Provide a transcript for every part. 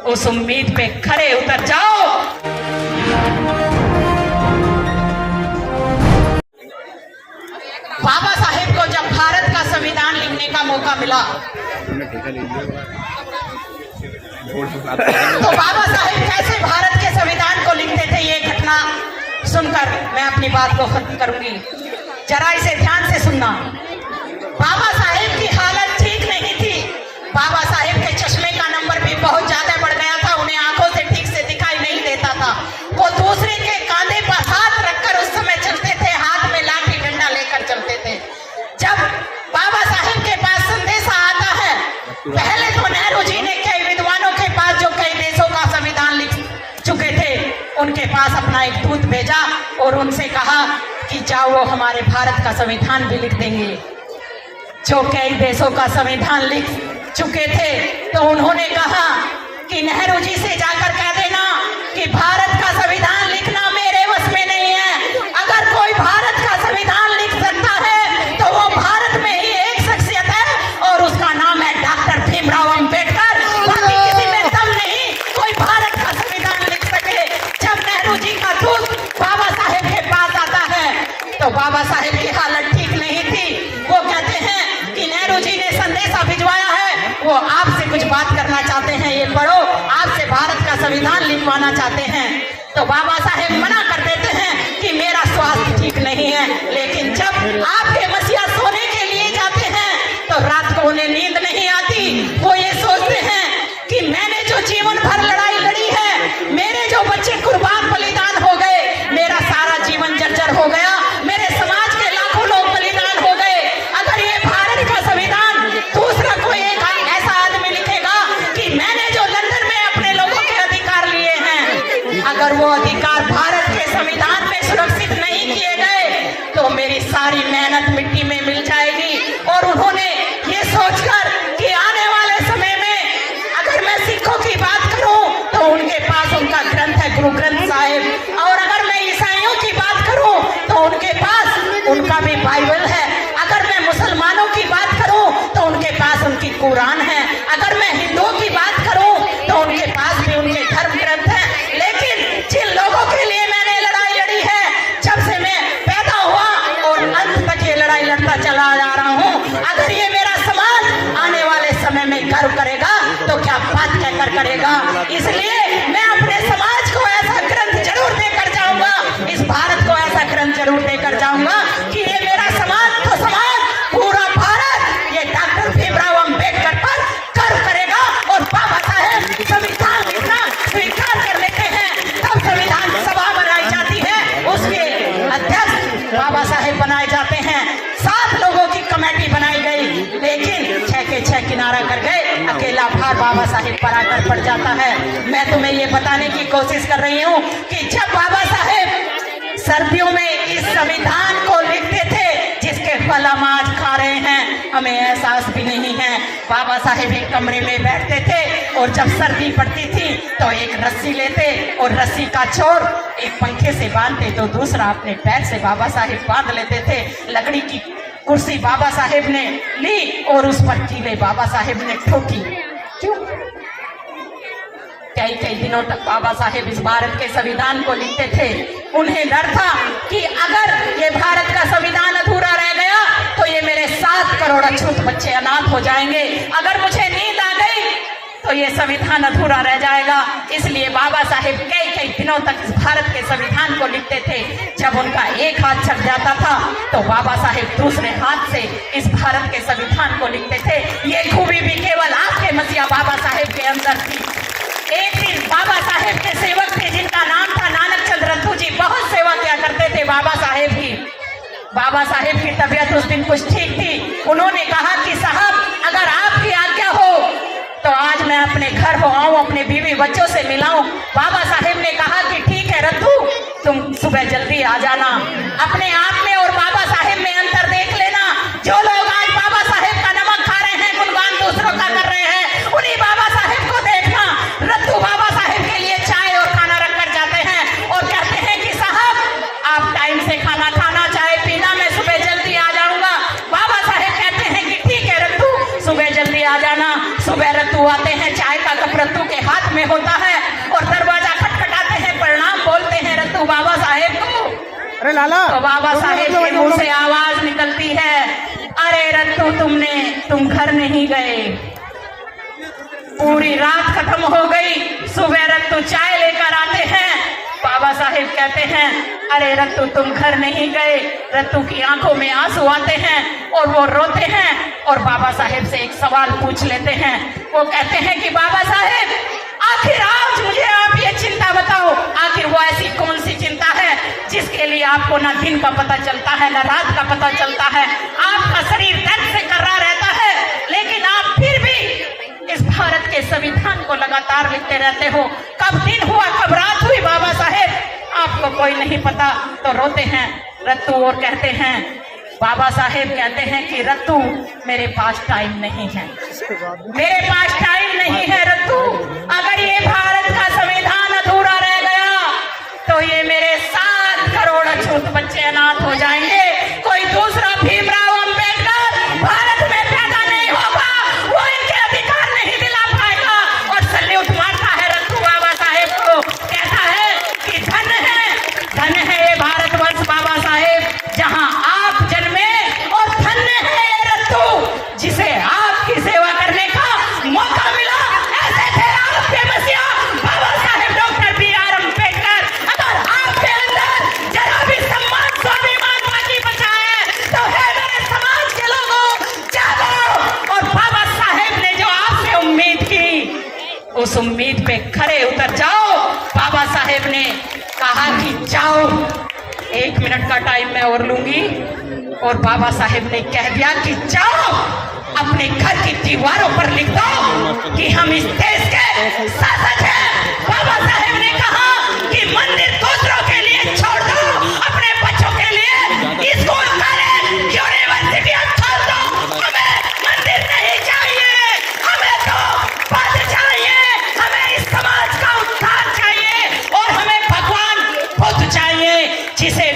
उस उम्मीद पे खरे उतर जाओ। बाबा साहेब को जब भारत का संविधान लिखने का मौका मिला तो बाबा साहेब कैसे भारत के संविधान को लिखते थे, ये घटना सुनकर मैं अपनी बात को खत्म करूंगी। जरा इसे ध्यान से सुनना। बाबा साहेब की हालत ठीक नहीं थी। बाबा साहेब के चश्मे का नंबर भी बहुत ज्यादा बढ़ गया था। उन्हें आंखों से ठीक से दिखाई नहीं देता था। वो दूसरे के कांधे पर हाथ रखकर उस समय चलते थे, हाथ में लाठी डंडा लेकर चलते थे। जब बाबा साहेब के पास संदेशा आता है, पहले तो नेहरू जी ने कई विद्वानों के पास जो कई देशों का संविधान लिख चुके थे, उनके पास अपना एक दूत भेजा और उनसे कहा कि जाओ वो हमारे भारत का संविधान भी लिख देंगे। जो कई देशों का संविधान लिख चुके थे तो उन्होंने कहा कि नेहरू जी से जाकर कह देना कि भारत का संविधान लिखना मेरे वश में नहीं है। अगर कोई भारत का संविधान लिख सकता है तो वो भारत में ही एक शख्सियत है और उसका नाम है डॉक्टर भीमराव अंबेडकर। बाकी किसी में दम नहीं कोई भारत का संविधान लिख सके। जब नेहरू जी का दूत बाबा साहेब के पास आता है तो बाबा साहेब की हालत ठीक नहीं थी। वो कहते हैं कि नेहरू जी ने संदेशा भिजवाया है, वो आपसे कुछ बात करना चाहते हैं, ये पढ़ो, आपसे भारत का संविधान लिखवाना चाहते हैं। तो बाबा साहेब मना कर देते हैं कि मेरा स्वास्थ्य ठीक नहीं है। लेकिन जब आपके मसीहा सोने के लिए जाते हैं तो रात को उन्हें नींद नहीं आती। वो ये सोचते हैं कि मैंने जो जीवन भर लड़ाई लड़ी है, मेरे जो बच्चे कुर्बान बलिदान हो गए, मेरा सारा जीवन जर्जर हो गया, मेरे समाज के लाखों लोग बलिदान हो गए। अगर ये भारत का संविधान दूसरा कोई एक ऐसा आदमी लिखेगा कि मैंने जो लंदन में अपने लोगों के अधिकार लिए हैं, अगर वो अधिकार भारत के संविधान में सुरक्षित नहीं किए गए तो मेरी सारी मेहनत मिट्टी में मिल जाएगी। और उन्होंने ये सोचकर कि आने वाले समय में अगर मैं सिखों की बात करूं तो उनके पास उनका ग्रंथ है गुरु ग्रंथ साहिब, और अगर मैं ईसाइयों की बात करूं तो उनके पास उनका भी बाइबल है, अगर मैं मुसलमानों की बात करूं तो उनके पास उनकी कुरान है, अगर मैं हिंदुओं की बात करूं तो उनके पास भी उनके धर्म ग्रंथ है। लेकिन जिन लोगों के लिए मैंने लड़ाई लड़ी है जब से मैं पैदा हुआ और अंत तक ये लड़ाई लड़ता चला जा रहा हूं, अगर ये मेरा समाज आने वाले समय में गर्व करेगा तो क्या बात कहकर करेगा। इसलिए मैं अपने समाज को ऐसा ग्रंथ जरूर देकर जाऊंगा, इस भारत को ऐसा ग्रंथ जरूर देकर जाऊंगा कि ये मेरा समाज तो समाज पूरा भारत ये डॉक्टर भीमराव अंबेडकर पर गर्व करेगा। और बाबा साहेब संविधान लिखना स्वीकार कर लेते हैं, तब संविधान सभा बनाई जाती है, उसके अध्यक्ष बाबा साहेब बनाए जाते हैं। 7 लोगों की कमेटी बनाई गई, लेकिन 6 के 6 किनारा कर गए, अकेला भार बाबा साहेब पर आकर पड़ जाता है। मैं तुम्हें ये बताने की कोशिश कर रही हूँ कि जब बाबा साहेब सर्दियों में इस संविधान को लिखते थे जिसके फल हम आज खा रहे हैं, हमें एहसास भी नहीं है। बाबा साहेब एक कमरे में बैठते थे और जब सर्दी पड़ती थी तो एक रस्सी लेते और रस्सी का छोर एक पंखे से बांधते तो दूसरा अपने पैर से बाबा साहेब बांध लेते थे। लकड़ी की कुर्सी बाबा साहेब ने ली और उस पर कीले बाबा साहेब ने ठोकी। क्यों? कई दिनों तक बाबा साहेब इस भारत के संविधान को लिखते थे। उन्हें डर था कि अगर ये भारत का संविधान अधूरा रह गया तो ये मेरे 7 करोड़ अछूत बच्चे अनाथ हो जाएंगे। अगर मुझे नींद आ गई तो ये संविधान अधूरा रह जाएगा। इसलिए बाबा साहेब कई दिनों तक इस भारत के संविधान को लिखते थे। जब उनका एक हाथ छट जाता था तो बाबा साहेब दूसरे हाथ से इस भारत के संविधान को लिखते थे। ये खूबी भी केवल आपके मसीहा बाबा साहेब के अंदर थी। एक दिन बाबा साहेब के सेवक थे जिनका नाम था नानक चंद रत्तू जी, बहुत सेवा किया करते थे बाबा साहेब की। बाबा साहेब की तबीयत उस दिन कुछ ठीक थी। उन्होंने कहा कि साहब अगर आपकी आज्ञा हो तो आज मैं अपने घर हो आऊं, अपने बीवी बच्चों से मिलाऊं। बाबा साहेब ने कहा कि ठीक है रत्तू, तुम सुबह जल्दी आ जाना। अपने आप में और बाबा साहेब में अंतर देख लेना। जो लोग आज बाबा साहेब का नमक खा रहे हैं, गुणगान दूसरों का कर रहे हैं, उन्हीं बाबा साहेब को देखना। रत्तू बाबा साहेब के लिए चाय और खाना रख कर जाते हैं और कहते हैं कि साहब आप टाइम से खाना खाना, चाय पीना, मैं सुबह जल्दी आ जाऊंगा। बाबा साहेब कहते हैं कि ठीक है रत्तू, सुबह जल्दी आ जाना। सुबह रत्तू आते हैं, चाय का कप रत्तू के हाथ में हो ना। तो बाबा साहेब के मुंह से आवाज निकलती है, अरे रत्तू तुम घर नहीं गए। पूरी रात खत्म हो गई, सुबह रत्तू चाय लेकर आते हैं। बाबा साहेब कहते हैं, अरे रत्तू तुम घर नहीं गए। रत्तू की आंखों में आंसू आते हैं और वो रोते हैं और बाबा साहेब से एक सवाल पूछ लेते हैं। वो कहते हैं कि बाबा साहेब, आखिर आज मुझे आप ये चिंता बताओ, आखिर वो ऐसी कौन सी चिंता है जिसके लिए आपको ना दिन का पता चलता है ना रात का पता चलता है। आपका शरीर दर्द से कर्रा रहता है, लेकिन आप फिर भी इस भारत के संविधान को लगातार लिखते रहते हो। कब दिन हुआ कब रात हुई बाबा साहेब, आपको कोई नहीं पता। तो रोते हैं रत्तू और कहते हैं, बाबा साहेब कहते हैं कि रत्तू मेरे पास टाइम नहीं है, मेरे पास टाइम नहीं है रत्तू। अगर ये भारत का संविधान अधूरा रह गया तो ये मेरे 7 करोड़ अछूत बच्चे अनाथ हो जाएंगे। कोई दूसरा भीमराव अंबेडकर भारत में पैदा नहीं होगा, वो इनके अधिकार नहीं दिला पाएगा। और सल्यूट मारता है रत्तू बाबा साहेब को, कहता है कि धन है ये भारतवर्ष बाबा साहेब, जहां आप जन्मे, और धन्य है ये रत्तू जिसे आपकी सेवा करने का मौका मिला। ऐसे थे आपके मसीहा बाबा साहेब डॉक्टर B.R. अम्बेडकर। अगर आपके अंदर जरा भी सम्मान स्वाभिमान बाकी बचा है तो है मेरे समाज के लोगों, जागो। और बाबा साहेब ने जो आपसे उम्मीद की, उस उम्मीद पे खरे उतर जाओ। बाबा साहेब ने कहा कि जाओ, 1 मिनट का टाइम मैं और लूंगी। और बाबा साहेब ने कह दिया कि जाओ, अपने घर की दीवारों पर लिख दो कि हम इस देश के शासक हैं। बाबा साहेब ने कहा कि मंदिर दूसरों के लिए छोड़ दो, अपने बच्चों के लिए स्कूल कॉलेज यूनिवर्सिटी खोल दो। हमें मंदिर नहीं चाहिए, हमें तो पद चाहिए, हमें इस समाज का उद्धार चाहिए और हमें भगवान बुद्ध चाहिए, जिसे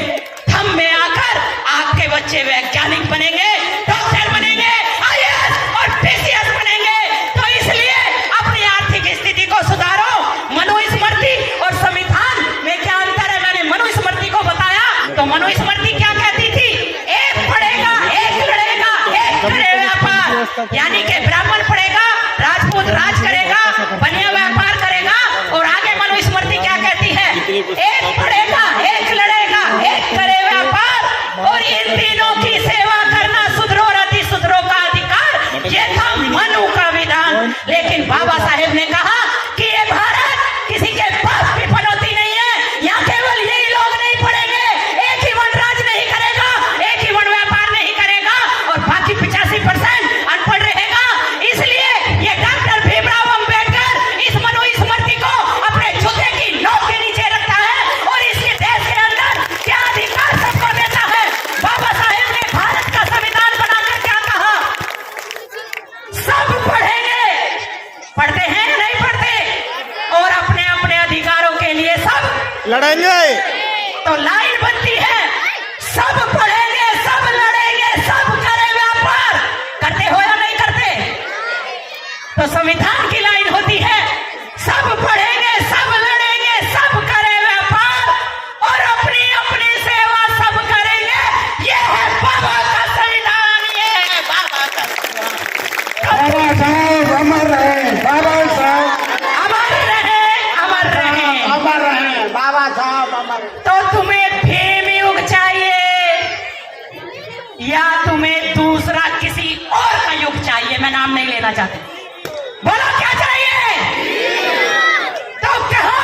हम में आकर आपके बच्चे वैज्ञानिक बनेंगे, डॉक्टर बनेंगे, IAS और PCS बनेंगे। तो इसलिए अपनी आर्थिक स्थिति को सुधारो। मनुस्मृति और संविधान में क्या अंतर है, मैंने मनुस्मृति को बताया। तो मनुस्मृति क्या कहती थी, एक पढ़ेगा एक लड़ेगा एक करे व्यापार, यानी कि ब्राह्मण पढ़ेगा, राजपूत राज करेगा, बनिया व्यापार करेगा। और आगे मनुस्मृति क्या कहती है, एक पढ़ेगा एक लड़ेगा एक करे व्यापार, और इन तीनों की सेवा करना सुधरो और अति सुधरो का अधिकार। ये था मनु का विधान। लेकिन बाबा साहेब ने कहा कि ये भारत किसी के पास भी पनौती नहीं है, यहाँ केवल यही लोग नहीं पढ़ेंगे, एक ही वन राज नहीं करेगा, एक ही वन व्यापार नहीं करेगा और बाकी 85% अनपढ़ रहेगा। इसलिए ये डॉक्टर भीमराव अंबेडकर इस मनुस्मृति को अपने जूते की नोक के नीचे रखता है और इसके देश के अंदर क्या अधिकार सबको देता है। बाबा साहेब ने भारत का संविधान बनाकर क्या कहा, सब पढ़ेंगे, पढ़ते हैं नहीं पढ़ते, और अपने अपने अधिकारों के लिए सब लड़ेंगे। तो लाइन बनती है, सब पढ़ेंगे सब लड़ेंगे सब करें व्यापार। करते हो या नहीं करते? तो संविधान की लाइन होती है, सब पढ़ेंगे सब लड़ेंगे सब करें व्यापार और अपनी अपनी सेवा सब करेंगे। ये है बाबा का संविधान, ये है बाबा का संविधान। बाबा साहब अमर रहे, बाबा साहब अमर रहे, अमर रहे, अमर रहे, बाबा साहब अमर। तो तुम्हें भीम युग चाहिए या तुम्हें दूसरा किसी और का युग चाहिए? मैं नाम नहीं लेना चाहती, बोलो क्या चाहिए? तो कहो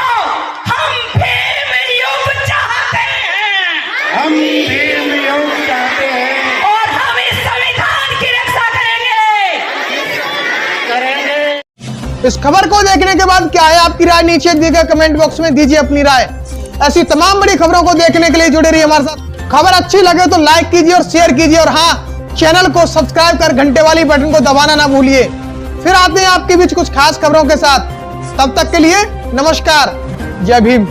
हम भीम युग चाहते हैं, हम भीम युग चाहते हैं और हम इस संविधान की रक्षा करेंगे। इस खबर को देखने के बाद क्या है आपकी राय, नीचे दिए गए कमेंट बॉक्स में दीजिए अपनी राय। ऐसी तमाम बड़ी खबरों को देखने के लिए जुड़े रहिए हमारे साथ। खबर अच्छी लगे तो लाइक कीजिए और शेयर कीजिए, और हाँ, चैनल को सब्सक्राइब कर घंटे वाली बटन को दबाना ना भूलिए। फिर आते हैं आपके बीच कुछ खास खबरों के साथ, तब तक के लिए नमस्कार, जय भीम।